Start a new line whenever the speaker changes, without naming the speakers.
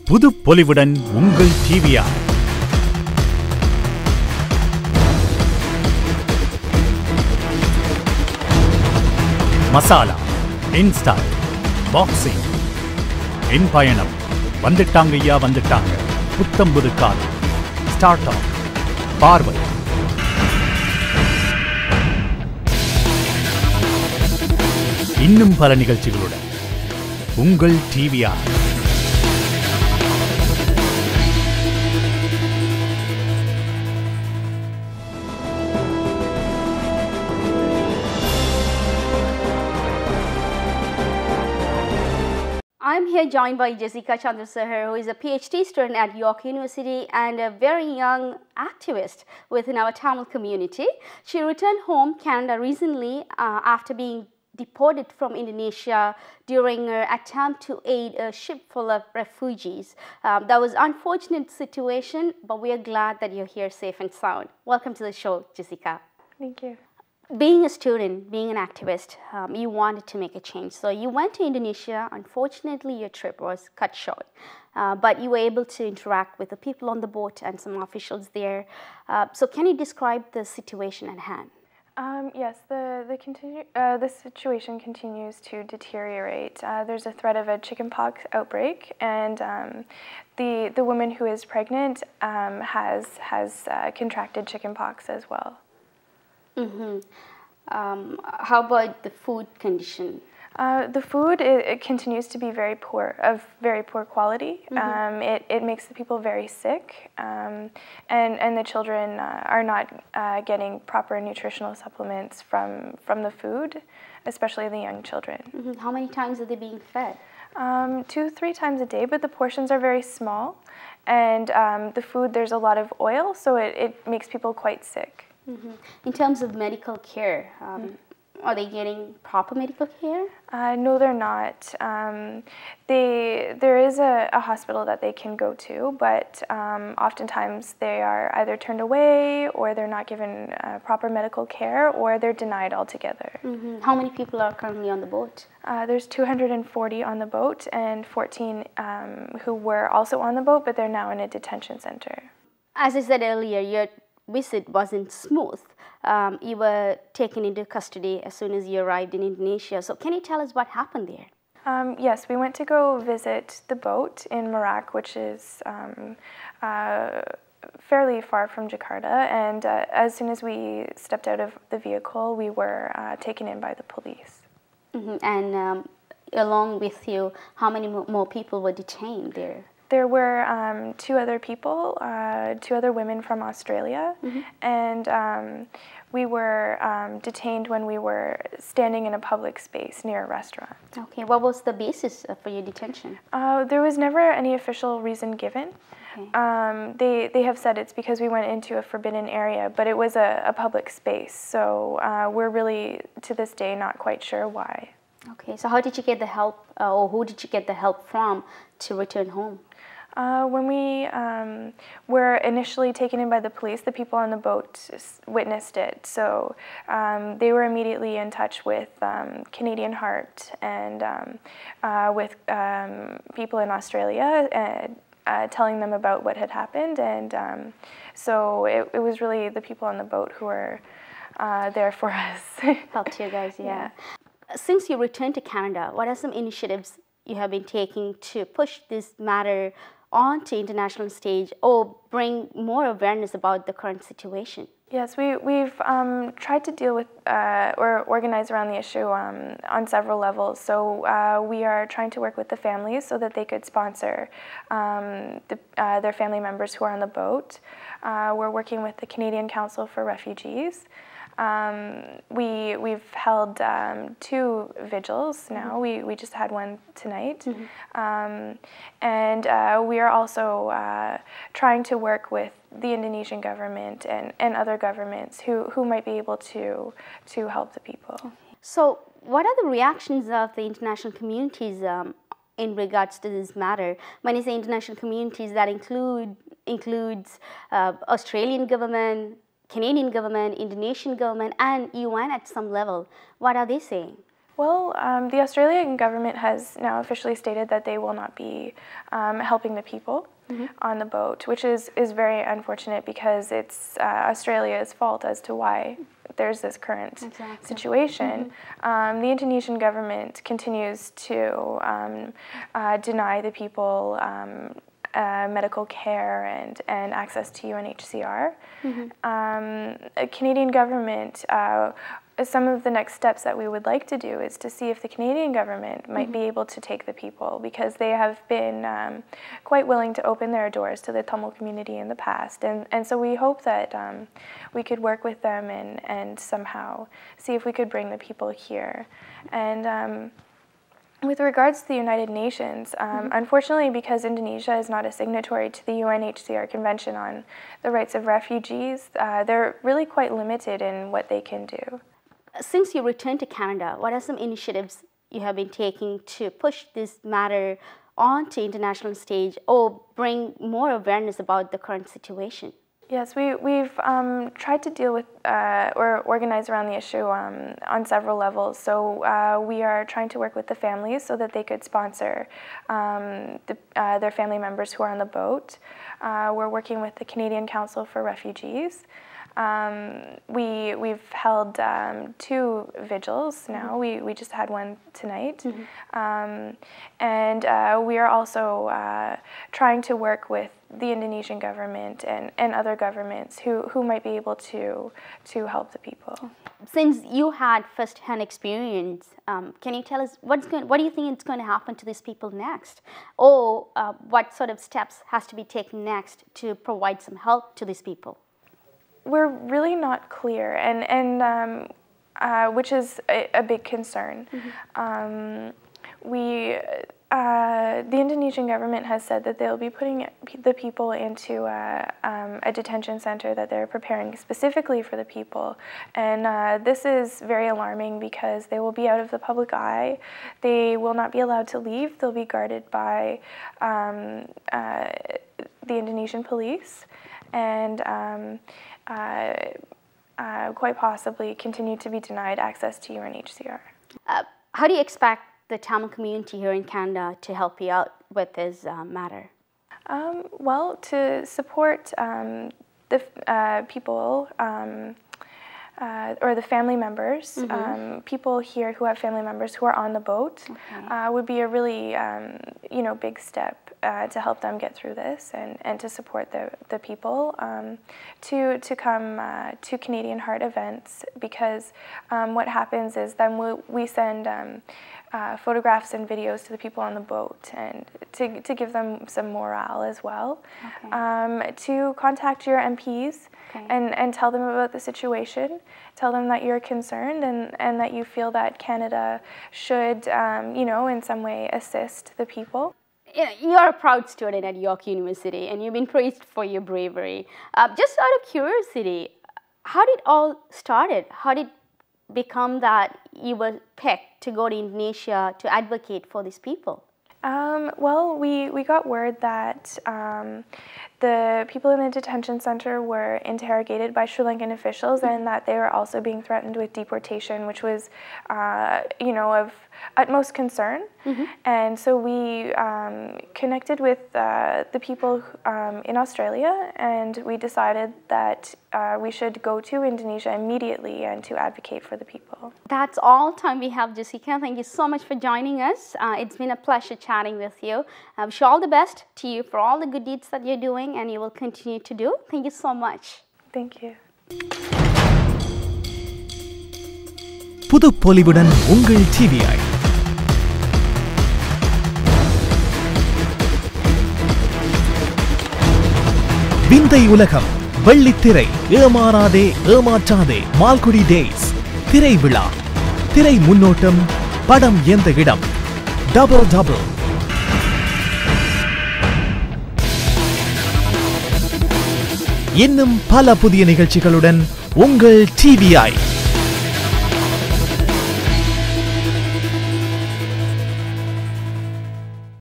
புது பொலிவுடன் உங்கள் TVI. மசாலா, இன்ஸ்டைல், பாக்ஸிங், என் பயணம் வந்துட்டாங்க ஐயா வந்துட்டாங்க. புத்தம்புது காலம் ஸ்டார்ட் ஆஃப் பார்வை. இன்னும் பல நிகழ்ச்சிகளுடன் உங்கள் TVI.
I'm here joined by Jassica Chandrasekaran, who is a PhD student at York University and a very young activist within our Tamil community. She returned home Canada recently after being deported from Indonesia during her attempt to aid a ship full of refugees. That was an unfortunate situation, but we are glad that you're here safe and sound. Welcome to the show, Jassica.
Thank you.
Being a student, being an activist, you wanted to make a change. So you went to Indonesia. Unfortunately, your trip was cut short. But you were able to interact with the people on the boat and some officials there. So can you describe the situation at hand?
Yes, the situation continues to deteriorate. There's a threat of a chickenpox outbreak, and the woman who is pregnant has contracted chickenpox as well.
Mm-hmm. How about the food condition?
The food it continues to be very poor, of very poor quality.
Mm-hmm.
It makes the people very sick, and the children are not getting proper nutritional supplements from the food, especially the young children.
Mm-hmm. How many times are they being fed?
2-3 times a day, but the portions are very small, and the food, there's a lot of oil, so it makes people quite sick.
Mm-hmm. In terms of medical care, are they getting proper medical care?
No, they're not. There is a hospital that they can go to, but oftentimes they are either turned away, or they're not given proper medical care, or they're denied altogether.
Mm-hmm. How many people are currently on the boat?
There's 240 on the boat, and 14 who were also on the boat, but they're now in a detention center.
As I said earlier, your visit wasn't smooth. You were taken into custody as soon as you arrived in Indonesia. So can you tell us what happened there?
Yes, we went to go visit the boat in Merak, which is fairly far from Jakarta. And as soon as we stepped out of the vehicle, we were taken in by the police.
Mm-hmm. And along with you, how many more people were detained there?
There were 2 other people, 2 other women from Australia, mm-hmm. and we were detained when we were standing in a public space near a restaurant.
Okay, what was the basis for your detention?
There was never any official reason given. Okay. They have said it's because we went into a forbidden area, but it was a public space, so we're really, to this day, not quite sure why.
Okay, so how did you get the help, or who did you get the help from to return home?
When we were initially taken in by the police, the people on the boat witnessed it. So they were immediately in touch with Canadian Heart and with people in Australia, telling them about what had happened. And so it was really the people on the boat who were there for us.
Helped you guys, yeah. Since you returned to Canada, what are some initiatives you have been taking to push this matter onto international stage or bring more awareness about the current situation?
Yes, we've tried to deal with or organize around the issue on several levels. So we are trying to work with the families so that they could sponsor their family members who are on the boat. We're working with the Canadian Council for Refugees. We've held 2 vigils now. Mm-hmm. We just had one tonight. Mm-hmm. And we are also trying to work with the Indonesian government and other governments who might be able to help the people.
Okay. So what are the reactions of the international communities in regards to this matter? When you say international communities, that includes Australian government, Canadian government, Indonesian government, and UN at some level. What are they saying?
Well, the Australian government has now officially stated that they will not be helping the people on the boat, which is very unfortunate because it's Australia's fault as to why there's this current situation. The Indonesian government continues to deny the people medical care and access to UNHCR. Canadian government, some of the next steps that we would like to do is to see if the Canadian government might be able to take the people, because they have been quite willing to open their doors to the Tamil community in the past. And so we hope that we could work with them and somehow see if we could bring the people here. And with regards to the United Nations, unfortunately, because Indonesia is not a signatory to the UNHCR Convention on the Rights of Refugees, they're really quite limited in what they can do.
Since you returned to Canada, what are some initiatives you have been taking to push this matter onto international stage or bring more awareness about the current situation?
Yes, we've tried to deal with or organize around the issue on several levels. So we are trying to work with the families so that they could sponsor their family members who are on the boat. We're working with the Canadian Council for Refugees. We've held 2 vigils now. We just had one tonight. And we are also trying to work with the Indonesian government and other governments who might be able to help the people.
Since you had first-hand experience, can you tell us what do you think is going to happen to these people next? Or what sort of steps has to be taken next to provide some help to these people?
We're really not clear, and which is a big concern. The Indonesian government has said that they'll be putting the people into a detention center that they're preparing specifically for the people. And this is very alarming because they will be out of the public eye. They will not be allowed to leave. They'll be guarded by the Indonesian police, and quite possibly continue to be denied access to UNHCR.
How do you expect the Tamil community here in Canada to help you out with this matter?
Well, to support the people or the family members, people here who have family members who are on the boat, would be a really big step to help them get through this and to support the people, to come to Canadian Heart events, because what happens is then we send photographs and videos to the people on the boat, and to give them some morale as well, to contact your MPs and tell them about the situation, tell them that you're concerned and that you feel that Canada should, in some way assist the people.
You're a proud student at York University, and you've been praised for your bravery. Just out of curiosity, how did it all started? How did it become that you were picked to go to Indonesia to advocate for these people?
Well, we got word that the people in the detention center were interrogated by Sri Lankan officials, and that they were also being threatened with deportation, which was, of utmost concern. And so we connected with the people in Australia, and we decided that we should go to Indonesia immediately and to advocate for the people.
That's all time we have, Jassica. Thank you so much for joining us. It's been a pleasure chatting with you. I wish all the best to you for all the good deeds that you're doing and you will continue to do. Thank you so much.
Thank you.
புது பொலிவுடன் உங்கள் TVI. விந்தை உலகம், வெள்ளித்திரை, ஏமாறாதே ஏமாற்றாதே, Malgudi days, திரை விழா, திரை முன்னோட்டம், படம் எந்த இடம், டபுள் டபுள். இன்னும் பல புதிய நிகழ்ச்சிகளுடன் உங்கள் TVI.